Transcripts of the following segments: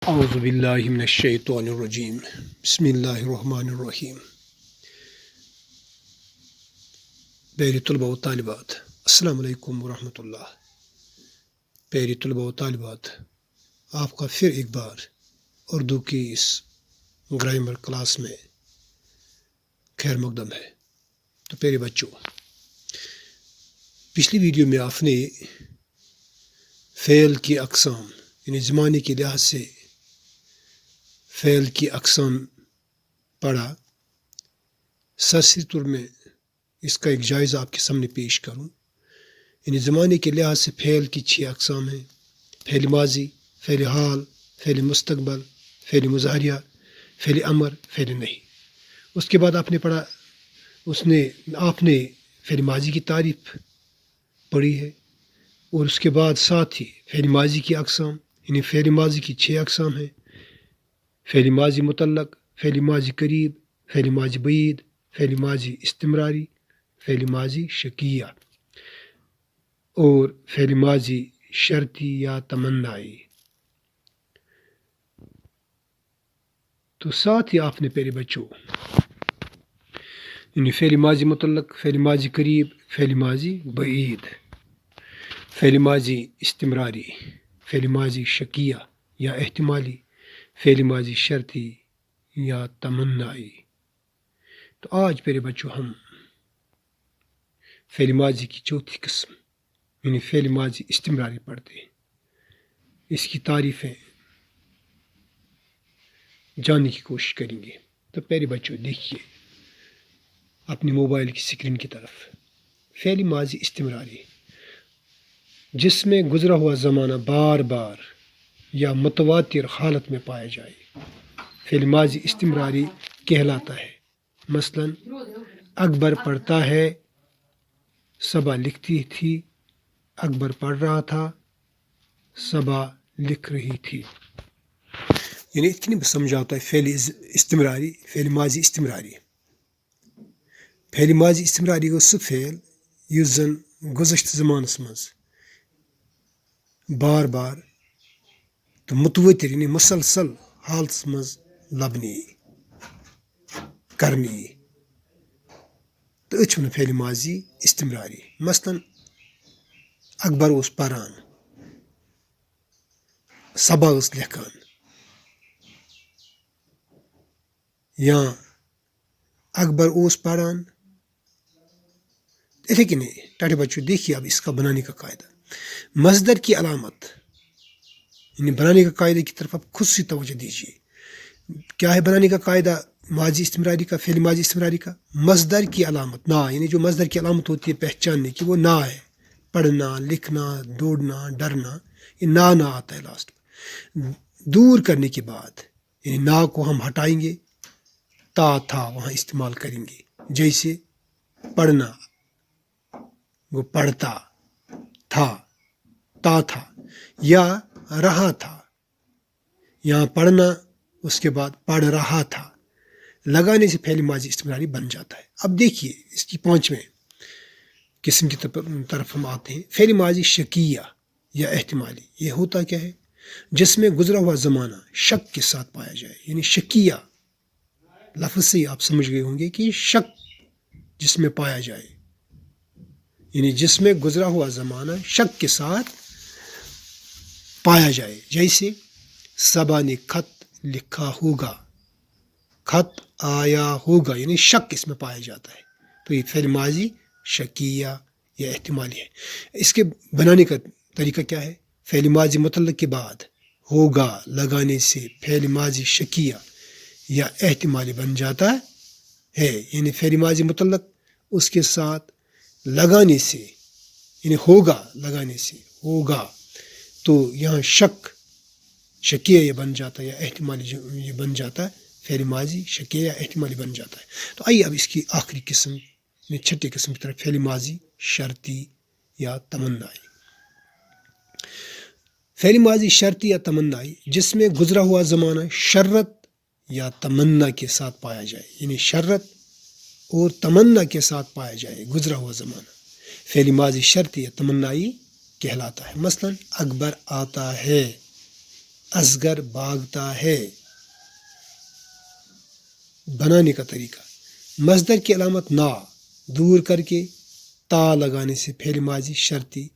اعوذ باللہ من الشیطان الرجیم بسم اللہ الرحمن الرحیم۔ پیارے طلباء و طالبات، السلام علیکم ورحمۃ اللہ۔ پیارے طلباء و طالبات، آپ کا پھر ایک بار اردو کی اس گرامر کلاس میں خیر مقدم ہے۔ تو پیارے بچوں، پچھلی ویڈیو میں آپ نے فعل کی اقسام یعنی زمانے کے لحاظ سے فعل کی اقسام پڑھا۔ سرسری طور میں اس کا ایک جائزہ آپ کے سامنے پیش کروں۔ یعنی زمانے کے لحاظ سے فعل کی 6 اقسام ہیں: فعل ماضی، فعل حال، فعل مستقبل، فعل مضارع، فعل امر، فعل نہیں۔ اس کے بعد آپ نے پڑھا، آپ نے فعل ماضی کی تعریف پڑھی ہے، اور اس کے بعد ساتھ ہی فعل ماضی کی اقسام یعنی فعل ماضی کی 6 اقسام ہیں: فعل ماضی مطلق، فعل ماضی قریب، فعل ماضی بعید، فعل ماضی استمراری، فعل ماضی شکیہ اور فعل ماضی شرطی یا تمنائی۔ تو ساتھ ہی آپ نے پیارے بچوں یعنی فعل ماضی مطلق، فعل ماضی قریب، فعل ماضی بعید، فعل ماضی استمراری، فعل ماضی شکیہ یا احتمالی، فعل ماضی شرطی یا تمنائی۔ تو آج پیارے بچوں ہم فعل ماضی کی 4تھی قسم یعنی فعل ماضی استمراری پڑھتے ہیں۔ اس کی تعریفیں جاننے کی کوشش کریں گے۔ تو پیارے بچوں دیکھیے اپنے موبائل کی اسکرین کی طرف۔ فعل ماضی استمراری جس میں گزرا ہوا زمانہ بار بار یا متواتر حالت میں پایا جائے، فعل ماضی استمراری کہلاتا ہے۔ مثلاً اکبر پڑھتا ہے، صبا لکھتی تھی، اکبر پڑھ رہا تھا، صبا لکھ رہی تھی۔ یعنی اتنی سمجھاتا ہے فعل استمراری، فعل ماضی استمراری۔ فعل ماضی استمراری گو سہ فعل یُس زن گزشتہ زمانس منٛز بار بار تو متواتر یعنی مسلسل حالتس منٛز لبنہٕ یی، کرنہٕ یی، تہٕ أتھۍ چھِ ونان فعل ماضی استمراری۔ مثلاً اکبر اوس پران، صبا ٲس لیکھان، یا اکبر اوس پڑھان۔ ایسے کہ نہیں ٹاٹے بچوں دیکھیے اب اس کا بنانے کا قاعدہ۔ مصدر کی علامت یعنی بنانے کا قاعدے کی طرف آپ خود سے توجہ دیجیے۔ کیا ہے بنانے کا قاعدہ ماضی استمراری کا، فعل ماضی استمراری کا؟ مصدر کی علامت نا، یعنی جو مصدر کی علامت ہوتی ہے پہچاننے کی وہ نا ہے۔ پڑھنا، لکھنا، دوڑنا، ڈرنا، یہ نا آتا ہے لاسٹ میں۔ دور کرنے کے بعد یعنی نا کو ہم ہٹائیں گے، تا تھا وہاں استعمال کریں گے۔ جیسے پڑھنا وہ پڑھتا تھا، تا تھا، یا رہا تھا، یہاں پڑھنا اس کے بعد پڑھ رہا تھا، لگانے سے فعل ماضی استمراری بن جاتا ہے۔ اب دیکھیے اس کی 5ویں قسم کی طرف ہم آتے ہیں، فعل ماضی شکیہ یا احتمالی۔ یہ ہوتا کیا ہے؟ جس میں گزرا ہوا زمانہ شک کے ساتھ پایا جائے۔ یعنی شکیہ لفظ سے ہی آپ سمجھ گئے ہوں گے کہ شک جس میں پایا جائے، یعنی جس میں گزرا ہوا زمانہ شک کے ساتھ پایا جائے۔ جیسے صبا نے خط لکھا ہوگا، خط آیا ہوگا، یعنی شک اس میں پایا جاتا ہے۔ تو یہ فعل ماضی شکیہ یا احتمالی ہے۔ اس کے بنانے کا طریقہ کیا ہے؟ فعل ماضی مطلق کے بعد ہوگا لگانے سے فعل ماضی شکیہ یا احتمالی بن جاتا ہے۔ یعنی فعل ماضی مطلق اس کے ساتھ لگانے سے یعنی ہوگا لگانے سے ہوگا، تو یہاں شکیہ یہ بن جاتا ہے یا احتمالی یہ بن جاتا ہے، فعل ماضی شکیہ یا احتمالی بن جاتا ہے۔ تو آئیے اب اس کی آخری قسم یعنی 6ٹھی قسم کی طرف، فعل ماضی شرطی یا تمنائی۔ فعل ماضی شرطی یا تمنائی جس میں گزرا ہوا زمانہ شرط یا تمنا کے ساتھ پایا جائے، یعنی شرط اور تمنا کے ساتھ پایا جائے گزرا ہوا زمانہ، فعل ماضی شرطی یا تمنائی کہلاتا ہے۔ مثلاً اکبر آتا ہے، اصغر بھاگتا ہے. بنانے کا طریقہ: مصدر کی علامت نا دور کر کے تا لگانے سے فعل ماضی شرطی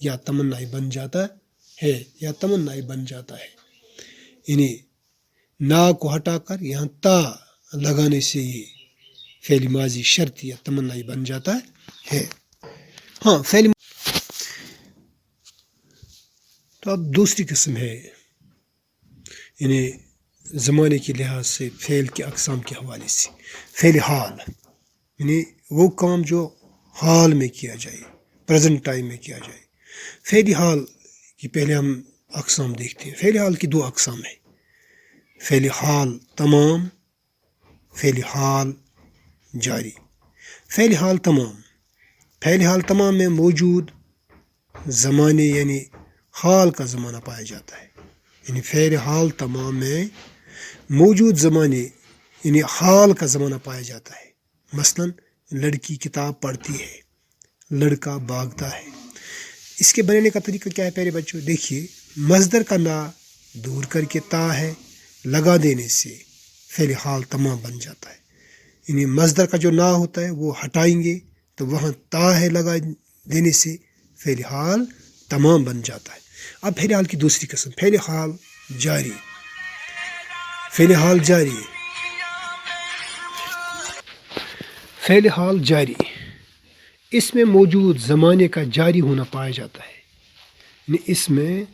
یا تمنائی بن جاتا ہے. یعنی نا کو ہٹا کر یہاں تا لگانے سے یہ فعل ماضی شرطی یا تمنائی بن جاتا ہے. ہاں تو اب دوسری قسم ہے، یعنی زمانے کے لحاظ سے فعل کے اقسام کے حوالے سے فعل حال، یعنی وہ کام جو حال میں کیا جائے، پریزنٹ ٹائم میں کیا جائے. فعل حال کی پہلے ہم اقسام دیکھتے ہیں. فعل حال کی 2 اقسام ہیں: فعل حال تمام، فعل حال جاری. فعل حال تمام میں موجود زمانے یعنی حال کا زمانہ پایا جاتا ہے. یعنی فعل حال تمام میں موجود زمانے یعنی حال کا زمانہ پایا جاتا ہے. مثلاً لڑکی کتاب پڑھتی ہے، لڑکا بھاگتا ہے. اس کے بنانے کا طریقہ کیا ہے پیارے بچوں؟ دیکھیے، مصدر کا نا دور کر کے تا ہے لگا دینے سے فعل حال تمام بن جاتا ہے. یعنی مصدر کا جو نا ہوتا ہے وہ ہٹائیں گے تو وہاں تا ہے لگا دینے سے فعل حال تمام بن جاتا ہے. اب فعل حال کی دوسری قسم فعل حال جاری. فعل حال جاری اس میں موجود زمانے کا جاری ہونا پایا جاتا ہے. یعنی اس میں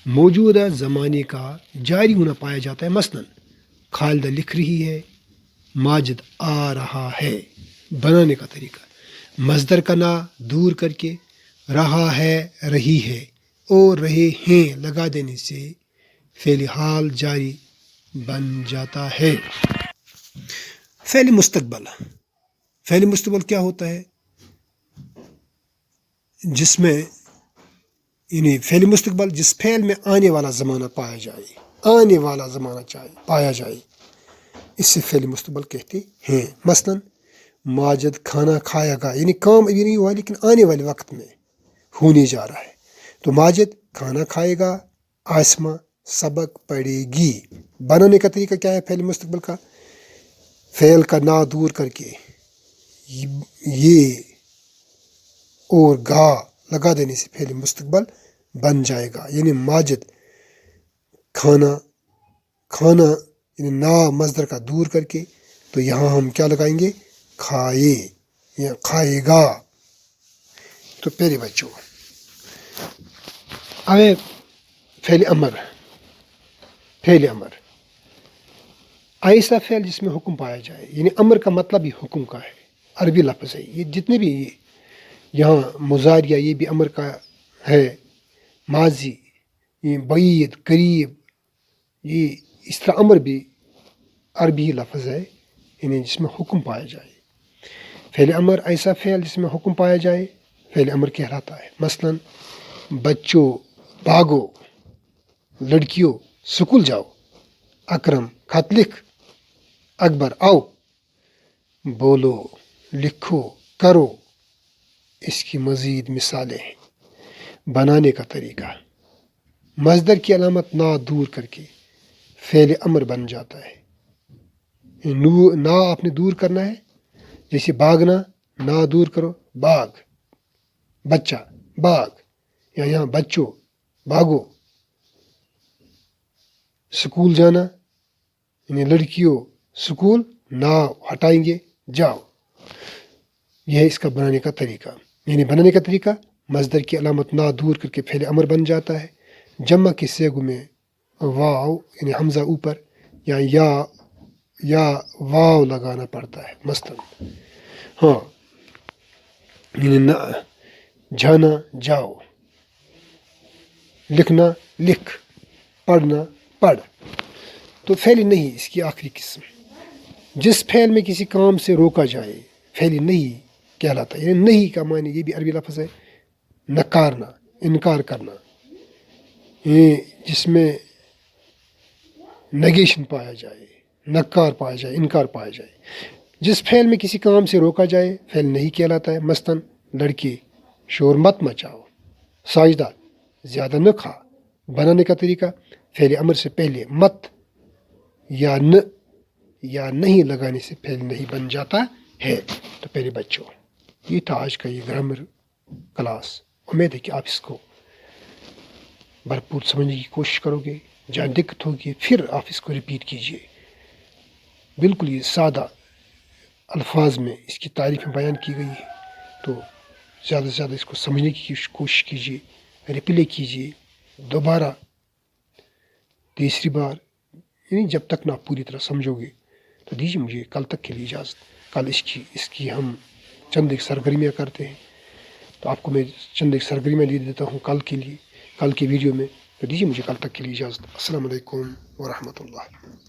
موجودہ زمانے کا جاری ہونا پایا جاتا ہے. مثلاً خالدہ لکھ رہی ہے، ماجد آ رہا ہے. بنانے کا طریقہ: مصدر کا نا دور کر کے رہا ہے، رہی ہے اور رہے ہیں لگا دینے سے فعل حال جاری بن جاتا ہے. فعل مستقبل کیا ہوتا ہے؟ جس میں یعنی فعل مستقبل جس فعل میں آنے والا زمانہ پایا جائے، اس سے فعل مستقبل کہتے ہیں. مثلاً ماجد کھانا کھائے گا، یعنی کام ابھی نہیں ہوا لیکن آنے والے وقت میں ہونے جا رہا ہے. تو ماجد کھانا کھائے گا، آسماں سبق پڑھے گی. بنانے کا طریقہ کیا ہے فعل مستقبل کا؟ فعل کا نا دور کر کے یہ اور گا لگا دینے سے فعل مستقبل بن جائے گا. یعنی ماجد کھانا یعنی نا مصدر کا دور کر کے تو یہاں ہم کیا لگائیں گے؟ کھائے یا کھائے گا. تو پہلے بچوں اب فعل امر ایسا فعل جس میں حکم پایا جائے. یعنی امر کا مطلب ہی حکم کا ہے، عربی لفظ ہے. یہ جتنے بھی یہاں مضارع یہ بھی امر کا ہے، ماضی، یہ بعید، قریب، یہ اس طرح امر بھی عربی لفظ ہے، یعنی جس میں حکم پایا جائے. فعل امر ایسا فعل جس میں حکم پایا جائے فعل امر کہلاتا ہے. مثلاً بچوں بھاگو، لڑکیوں سکول جاؤ، اکرم خط لکھ، اکبر آؤ، بولو، لکھو، کرو. اس کی مزید مثالیں ہیں. بنانے کا طریقہ: مصدر کی علامت نا دور کر کے فعل امر بن جاتا ہے. نا آپ نے دور کرنا ہے، جیسے بھاگنا نا دور کرو، باغ، بچہ باغ، یا یہاں بچوں بھاگو. سکول جانا یعنی لڑکیوں سکول، نا ہٹائیں گے جاؤ. یہ ہے اس کا بنانے کا طریقہ. یعنی بنانے کا طریقہ: مصدر کی علامت نا دور کر کے فعل امر بن جاتا ہے. جمع کے صیغوں میں واو یعنی حمزہ اوپر یا واو لگانا پڑتا ہے. مثلاً یعنی جانا جاؤ، لکھنا لکھ، پڑھنا پڑھ. تو فعل نہیں اس کی آخری قسم. جس فعل میں کسی کام سے روکا جائے فعل نہیں کہلاتا. یعنی نہیں کا معنی یہ بھی عربی لفظ ہے، نکارنا، انکار کرنا. جس میں نگیشن پایا جائے، نکار پایا جائے، انکار پایا جائے. جس فعل میں کسی کام سے روکا جائے فعل نہیں کہلاتا ہے. مثلاً لڑکے شور مت مچاؤ، ساجدہ زیادہ نہ کھا. بنانے کا طریقہ: فعل امر سے پہلے مت یا نہ یا نہیں لگانے سے فعل نہیں بن جاتا ہے۔ تو پیارے بچوں، یہ تھا آج کا یہ گرامر کلاس۔ امید ہے کہ آپ اس کو بھرپور سمجھنے کی کوشش کرو گے، جہاں دقت ہوگی پھر آپ اس کو ریپیٹ کیجیے۔ بالکل یہ سادہ الفاظ میں اس کی تعریف بیان کی گئی ہے، تو زیادہ سے زیادہ اس کو سمجھنے کی کوشش کیجیے، ریپلے کیجیے دوبارہ، تیسری بار، یعنی جب تک نہ آپ پوری طرح سمجھو گے۔ تو دیجیے مجھے کل تک کے لیے اجازت۔ کل اس کی ہم چند ایک سرگرمیاں کرتے ہیں، تو آپ کو میں چند ایک سرگرمیاں دے دیتا ہوں کل کے لیے، کل کی ویڈیو میں۔ تو دیجیے مجھے کل تک کے لیے اجازت۔ السلام علیکم ورحمۃ اللہ۔